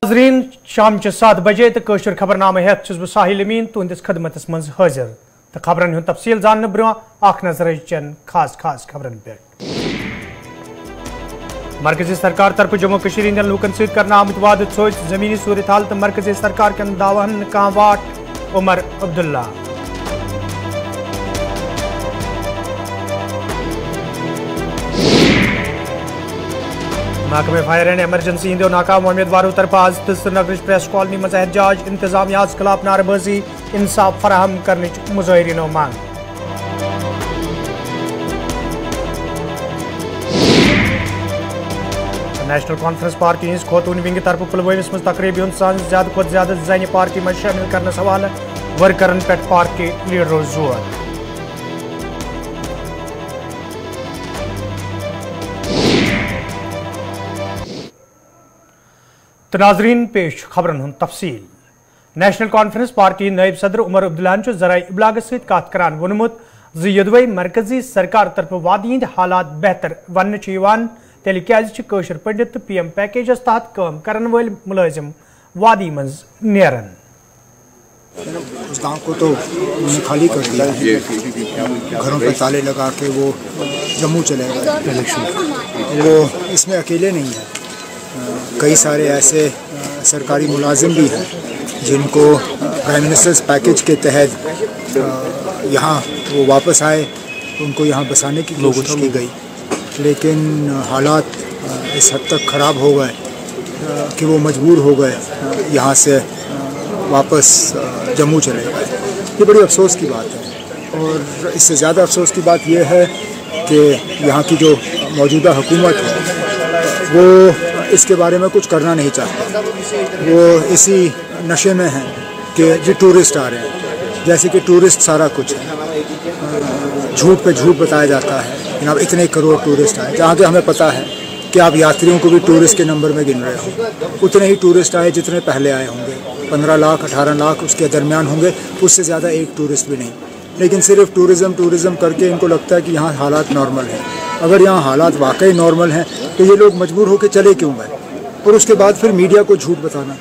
नाज़रीन शाम 7 बजे तो कशर खबरनामे हेत बह साहिल अमीन तुंदिस खदमतस मज हाजिर तो खबरन हुंद तफसील जानने ब्रोह नजर चन खास खास खबरन पे। मरकजी सरकार तरफ जम्मू कश्मीर हंदन लूकन सत करना आमत वादे सोच जमीनी सूरत हाल तो मरकजी सरकार कन दावन कह वाट उमर अब्दुल्ला। महकमे फायर एंड एमरजेंसी हिंदो नाकाम उम्मीदवारों तरफ आज श्रीनगर प्रेस कॉलोनी मज एहतजाज इंतजामिया खिलाफ नारेबाजी इंसाफ फराहम करने मुजाहिरीनो मांग। नेशनल कॉन्फ्रेंस पार्टी हज खोतून विंग तरफ पुलवामिस मज तकरीब ज्यादा खुद ज्यादा जन पार्टी में शामिल करने हवाले वर्करन पे पार्टी लीडरों जोर। तो नाजरीन पेश खबरन हुंद तफसील। नेशनल कॉन्फ्रेंस पार्टी नायब सदर उमर अब्दुल्ला जराए इबलाग सत कत करान वोनमुत यदवै मरकजी सरकार तरफ वादी हंद हालात बेहतर वन तेल कशर पंडित तो PM पैकेजस तहत काम करन वाल मुलाजिम वादी मज नेरन। उस गांव को तो उन्होंने खाली कर दिया है, घरों पर ताले लगा के वो जम्मू चले गए इलेक्शन। वो इसमें अकेले नहीं है, कई सारे ऐसे सरकारी मुलाजिम भी हैं जिनको प्राइम मिनिस्टर्स पैकेज के तहत यहाँ वो वापस आए, उनको यहाँ बसाने की कोशिश की गई, लेकिन हालात इस हद तक ख़राब हो गए कि वो मजबूर हो गए यहाँ से वापस जम्मू चले गए। ये बड़ी अफसोस की बात है, और इससे ज़्यादा अफसोस की बात यह है कि यहाँ की जो मौजूदा हुकूमत है वो इसके बारे में कुछ करना नहीं चाहता। वो इसी नशे में है कि जो टूरिस्ट आ रहे हैं, जैसे कि टूरिस्ट सारा कुछ है, झूठ पे झूठ बताया जाता है कि अब इतने करोड़ टूरिस्ट आए, जहाँ के हमें पता है कि आप यात्रियों को भी टूरिस्ट के नंबर में गिन रहे हो। उतने ही टूरिस्ट आए जितने पहले आए होंगे, 15 लाख 18 लाख उसके दरमियान होंगे, उससे ज़्यादा एक टूरिस्ट भी नहीं। लेकिन सिर्फ टूरिज़म करके इनको लगता है कि यहाँ हालात नॉर्मल हैं। अगर यहाँ हालात वाकई नॉर्मल हैं तो ये लोग मजबूर होकर चले क्यों गए? और उसके बाद फिर मीडिया को झूठ बताना।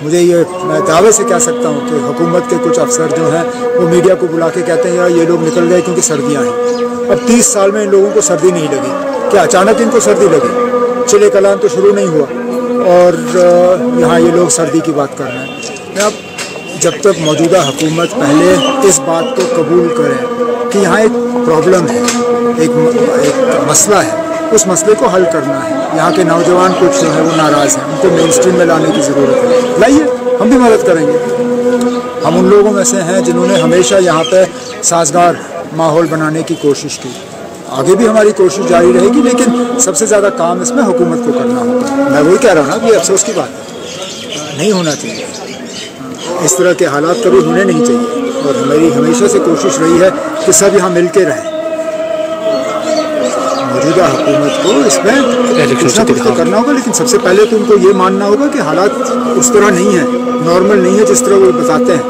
मैं दावे से कह सकता हूँ कि हुकूमत के कुछ अफसर जो हैं वो मीडिया को बुला के कहते हैं यार ये लोग निकल गए क्योंकि सर्दियाँ हैं। अब 30 साल में इन लोगों को सर्दी नहीं लगी, क्या अचानक इनको सर्दी लगी? चिले कलान तो शुरू नहीं हुआ और यहाँ ये लोग सर्दी की बात कर रहे हैं। अब जब तक मौजूदा हुकूमत पहले इस बात को कबूल करे कि यहाँ एक प्रॉब्लम है, एक मसला है, उस मसले को हल करना है। यहाँ के नौजवान कुछ जो है वो नाराज़ हैं, उनको मेन स्ट्रीम में लाने की ज़रूरत है। लाइए, हम भी मदद करेंगे। हम उन लोगों में से हैं जिन्होंने हमेशा यहाँ पे साजगार माहौल बनाने की कोशिश की। आगे भी हमारी कोशिश जारी रहेगी, लेकिन सबसे ज़्यादा काम इसमें हुकूमत को करना होगा। मैं वही कह रहा हूँ ना, ये अफसोस की बात है, नहीं होना चाहिए। इस तरह के हालात कभी होने नहीं चाहिए, और हमारी हमेशा से कोशिश रही है कि सब यहाँ मिल के रहें। मौजूदा हुकूमत को इसमें कुछ ना कुछ तो करना होगा, लेकिन सबसे पहले तो उनको ये मानना होगा कि हालात उस तरह नहीं है, नॉर्मल नहीं है जिस तरह वो बताते हैं।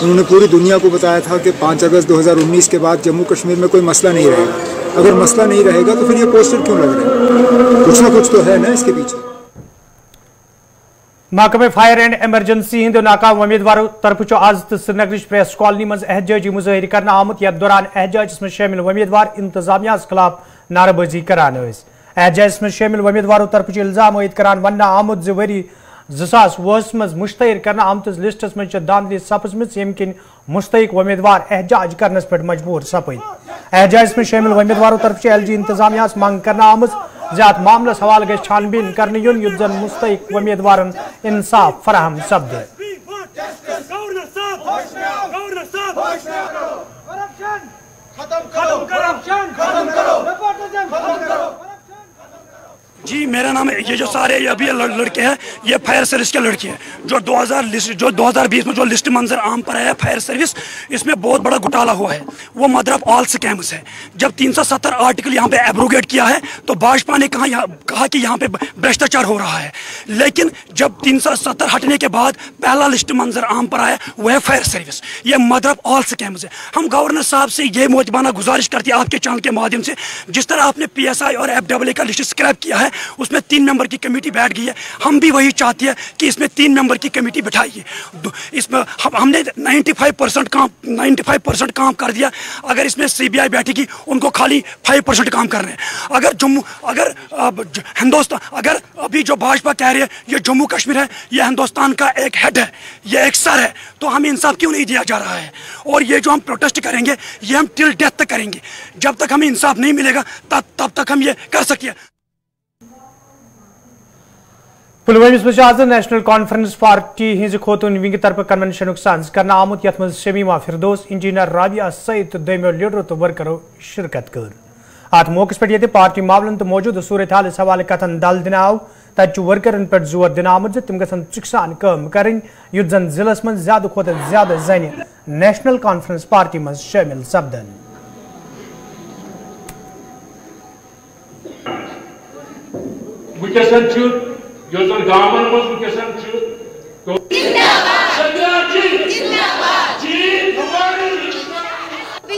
उन्होंने पूरी दुनिया को बताया था कि 5 अगस्त 2019 के बाद जम्मू कश्मीर में कोई मसला नहीं रहेगा। अगर मसला नहीं रहेगा तो फिर ये पोस्टर क्यों लग रहे हैं? कुछ ना कुछ तो है ना इसके पीछे। महकमे फायर एंड एमरजेंसी हिंदो नाकाम उम्मीदवारों तरफ आज श्रीनगर प्रेस कॉलोनी मज एहतजाजी मुजाहिर करना आमुत। यथ दौरान एहतजाज में शामिल उम्मीदवार इंतजामिया खिलाफ नारेबाजी करान। एहतजाज में शामिल उम्मीदवारों तरफ इल्जाम आयद करान वन आमुत वरी 2020 मज मुश्तहिर करना आमत लिस्टस में दांधली सपजमच यम किन मुस्तहिक उम्मीदवार एहतजाज करनस पे मजबूर सपद। एहतजाज में शामिल उम्मीदवारों तरफ LG इंतजामिया मांग करना आमत ज़्यादा मामलस हवाल गई छानबीन करने युन युद्ध जन मुस्तहिक उम्मीदवारन इंसाफ फराहम सपदे। जी मेरा नाम है, ये जो सारे अभी लड़के हैं ये फायर सर्विस के लड़के हैं। जो 2020 में जो लिस्ट मंजर आम पर आया फायर सर्विस, इसमें बहुत बड़ा घोटाला हुआ है। वो मदर ऑफ ऑल स्कैम्स है। जब 370 आर्टिकल यहाँ पे एब्रोगेट किया है तो भाजपा ने कहा कि यहाँ पे भ्रष्टाचार हो रहा है, लेकिन जब 370 हटने के बाद पहला लिस्ट मंजर आम पर आया वो है फायर सर्विस। ये मदर ऑफ ऑल स्कैम्स है। हम गवर्नर साहब से ये मोतबाना गुजारिश करते हैं आपके चैनल के माध्यम से, जिस तरह आपने PSI और FAA का लिस्ट स्क्रैप किया है, उसमें 3 मेंबर की कमेटी बैठ गई है। हम भी वही चाहते हैं कि इसमें 3 मेंबर की कमेटी बिठाइए। इसमें हमने 95% काम कर दिया। अगर इसमें CBI बैठेगी, उनको खाली 5% काम करना है। अगर हिंदुस्तान, अगर अभी जो भाजपा कह रही है ये जम्मू कश्मीर है, ये हिंदुस्तान का एक हेड है, ये एक सर है, तो हमें इंसाफ क्यों नहीं दिया जा रहा है? और ये जो हम प्रोटेस्ट करेंगे ये हम टिल डेथ तक करेंगे। जब तक हमें इंसाफ नहीं मिलेगा तब तक हम ये कर सकते हैं। पुलवामा मज आज नेशनल कॉन्फ्रेंस पार्टी हिंज खोतून विंग तरफ कन्वेंशन साज कर आमुत यथ मज शमीमा फिरदौस, इंजीनियर राबिया सईद तो दमो लीडरों तो वर्करों शिरकत कर। अत मौके पे पार्टी मामलन तो मौजूद सूरत हाल हवाले कथन दल दिन आव। तत वर्करन पे जोर दिन आमुत तम गन चुकसान कम करें युत जन जिलस मज ज्यादा खोत ज्यादा जन नेशनल कॉन्फ्रेंस पार्टी मज शामिल सपदन।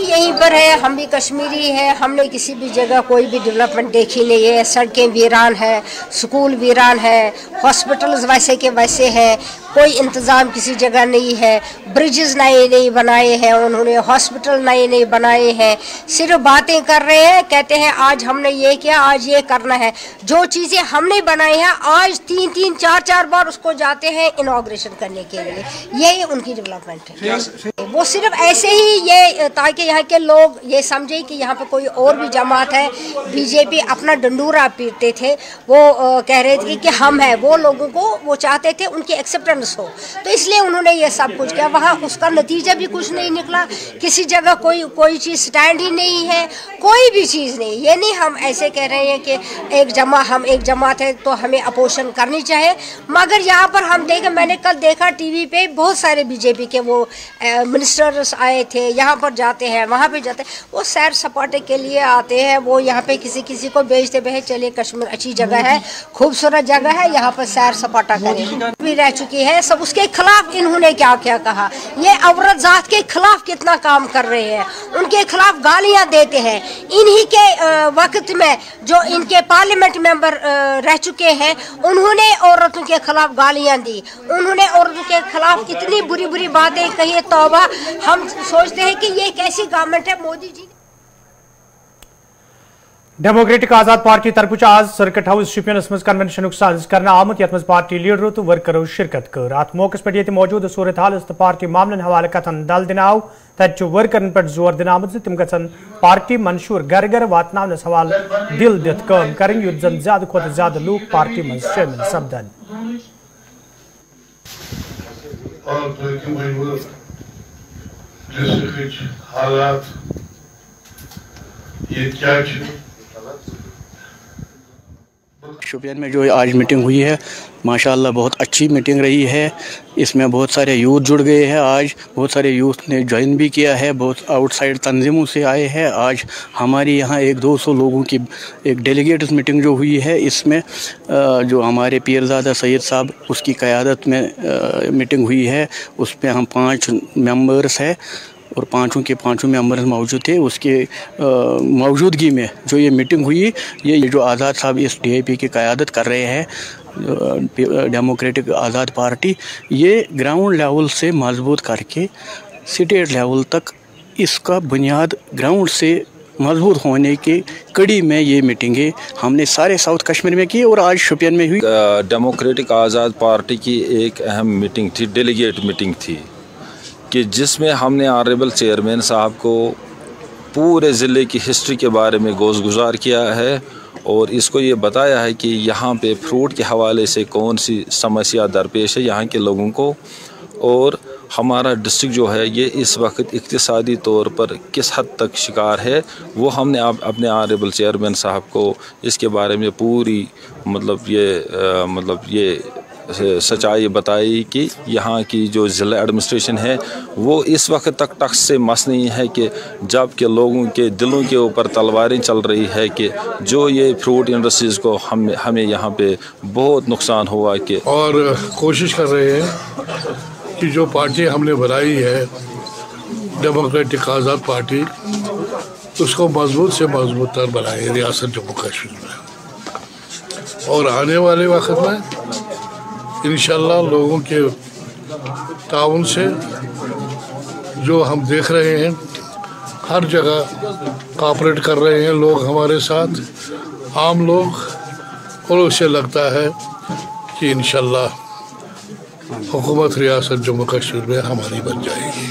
यहीं पर है, हम भी कश्मीरी है, हमने किसी भी जगह कोई भी डेवलपमेंट देखी नहीं है। सड़कें वीरान है, स्कूल वीरान है, हॉस्पिटल्स वैसे के वैसे है, कोई इंतज़ाम किसी जगह नहीं है। ब्रिजेस नए नहीं बनाए हैं उन्होंने, हॉस्पिटल नए बनाए हैं। सिर्फ बातें कर रहे हैं, कहते हैं आज हमने ये किया, आज ये करना है। जो चीज़ें हमने बनाई हैं आज 3-3, 4-4 बार उसको जाते हैं इनॉग्रेशन करने के लिए। यही उनकी डेवलपमेंट है। वो सिर्फ ऐसे ही ये ताकि यहाँ के लोग ये समझे कि यहाँ पे कोई और भी जमात है। बीजेपी अपना डंडूरा पीटते थे, वो कह रहे थे कि हम हैं, वो लोगों को वो चाहते थे उनकी एक्सेप्टेंस हो, तो इसलिए उन्होंने ये सब कुछ किया। वहाँ उसका नतीजा भी कुछ नहीं निकला। किसी जगह कोई चीज़ स्टैंड ही नहीं है, कोई भी चीज़ नहीं। ये नहीं हम ऐसे कह रहे हैं कि हम एक जमात है तो हमें अपोजिशन करनी चाहिए, मगर यहाँ पर हम देखें, मैंने कल देखा टीवी पे बहुत सारे बीजेपी के वो मिनिस्टर्स आए थे, यहाँ पर जाते हैं, वहाँ पे जाते हैं, वो सैर सपाटे के लिए आते हैं। वो यहाँ पे किसी को भेजते हैं, चलिए कश्मीर अच्छी जगह है, खूबसूरत जगह है, यहाँ पर सैर सपाटा करें। भी रह चुकी है सब, उसके खिलाफ इन्होंने क्या क्या कहा। ये औरत जात के खिलाफ कितना काम कर रहे हैं, उनके खिलाफ गालियां देते हैं। इन्हीं के वक्त में जो इनके पार्लियामेंट मेंबर रह चुके हैं, उन्होंने औरतों के खिलाफ गालियां दी, उन्होंने औरतों के खिलाफ इतनी बुरी बुरी बातें कही। तौबा, हम सोचते हैं कि ये कैसी गवर्नमेंट है मोदी जी। डेमोक्रेटिक आजाद पार्टी तरफ आज सर्किट हाउस शुपियनस मज कन्वेंशन साज कर आमुत यथ मज पार्टी लीडरों तो वर्करों शिरकत कर। अत मौके पे मौजूद सूरत हाल तो पार्टी मामलन हवाले कथन दल दिन आव। तत वर्करन पे जोर दिन आमुत तम गन पार्टी मंशूर घर घर वातनावनस हवाले दिल दित काम करें युत जन ज्यादा खोत ज्यादा लोग पार्टी मज शामिल सपदन। शोपियान में जो आज मीटिंग हुई है, माशाअल्लाह बहुत अच्छी मीटिंग रही है। इसमें बहुत सारे यूथ जुड़ गए हैं। आज बहुत सारे यूथ ने ज्वाइन भी किया है, बहुत आउटसाइड तंजीमों से आए हैं। आज हमारी यहाँ 100-200 लोगों की एक डेलीगेट्स मीटिंग जो हुई है, इसमें जो हमारे पीरज़ादा सैयद साहब उसकी क़यादत में मीटिंग हुई है। उसमें हम 5 मेंबर्स हैं और पाँचों के पाँचों मेंबर्स मौजूद थे। उसके मौजूदगी में जो ये मीटिंग हुई, ये जो आज़ाद साहब इस DIP की क़यादत कर रहे हैं, डेमोक्रेटिक आज़ाद पार्टी, ये ग्राउंड लेवल से मजबूत करके स्टेट लेवल तक इसका बुनियाद ग्राउंड से मजबूत होने की कड़ी में ये मीटिंगें हमने सारे साउथ कश्मीर में की और आज शोपियान में हुई। डेमोक्रेटिक आज़ाद पार्टी की एक अहम मीटिंग थी, डेलीगेट मीटिंग थी, कि जिसमें हमने ऑनरेबल चेयरमैन साहब को पूरे ज़िले की हिस्ट्री के बारे में गोश गुजार किया है और इसको ये बताया है कि यहाँ पे फ्रूट के हवाले से कौन सी समस्या दरपेश है यहाँ के लोगों को, और हमारा डिस्ट्रिक्ट जो है ये इस वक्त इक़्तिसादी तौर पर किस हद तक शिकार है, वो हमने अपने ऑनरेबल चेयरमैन साहब को इसके बारे में पूरी ये सच्चाई बताई कि यहाँ की जो ज़िला एडमिनिस्ट्रेशन है वो इस वक्त तक टक्स से मस नहीं है, कि जब के लोगों के दिलों के ऊपर तलवारें चल रही है कि जो ये फ्रूट इंडस्ट्रीज़ को हमें यहाँ पे बहुत नुकसान हुआ कि, और कोशिश कर रहे हैं कि जो पार्टी हमने बनाई है डेमोक्रेटिक आज़ाद पार्टी, उसको मजबूत से मजबूत तर बनाए रियासत जम्मू कश्मीर में। और आने वाले वक्त में इंशाअल्लाह लोगों के ताउन से जो हम देख रहे हैं हर जगह कोऑपरेट कर रहे हैं लोग हमारे साथ, आम लोग, और उससे लगता है कि इंशाअल्लाह हुकूमत रियासत जम्मू कश्मीर में हमारी बन जाएगी।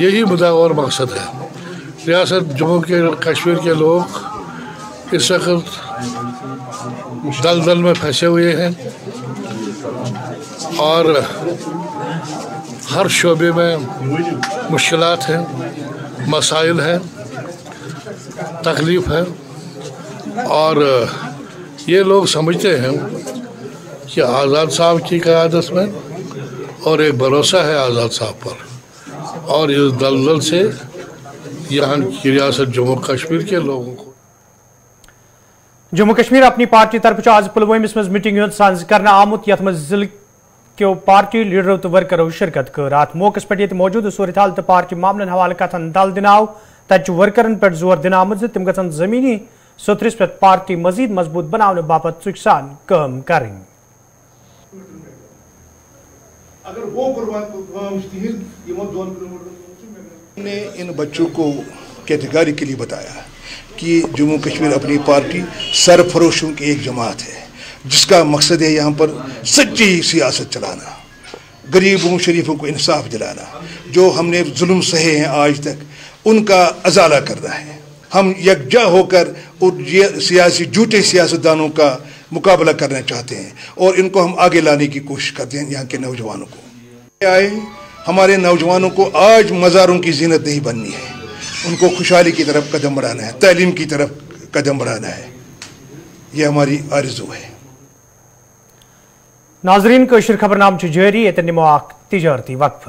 यही मुद्दा और मकसद है। रियासत जम्मू कश्मीर के लोग इस वक्त दलदल में फंसे हुए हैं और हर शोबे में मुश्किलात हैं, मसाइल हैं, तकलीफ़ है, और ये लोग समझते हैं कि आज़ाद साहब की क़यादत में और एक भरोसा है आज़ाद साहब पर, और इस दलदल से यहाँ की रियासत जम्मू कश्मीर के लोगों को जम्मू कश्मीर अपनी पार्टी तरफ आज पुलवामिस मज मीटिंग साज करना आमुत यथ मज जिले के पार्टी लीडरों तो वर्करों शिरकत कर अत मौके पे मौजूद सूरत हाल तो पार्टी मामलन हवाले कथन दल दिन आव तत वर्करन पे जोर दिन आमुत तिम गन जमीनी सतरस पे पार्टी मजीद मजबूत बनाने बाबत सुखसान काम करें। हमने इन बच्चों को कैटेगरी के लिए बताया कि जम्मू कश्मीर अपनी पार्टी सरफरोशों की एक जमात है जिसका मकसद है यहाँ पर सच्ची सियासत चलाना, गरीबों शरीफों को इंसाफ दिलाना, जो हमने जुल्म सहे हैं आज तक उनका अजाला करना है। हम यकजा होकर और सियासी झूठे सियासतदानों का मुकाबला करना चाहते हैं और इनको हम आगे लाने की कोशिश करते हैं। यहाँ के नौजवानों को आए, हमारे नौजवानों को आज मज़ारों की जीनत नहीं बननी है, उनको खुशहाली की तरफ कदम बढ़ाना है, तालीम की तरफ कदम बढ़ाना है, ये हमारी आरज़ू है। नाजरीन कशर खबरनाम जारी, निमो तिजारती वक्फ।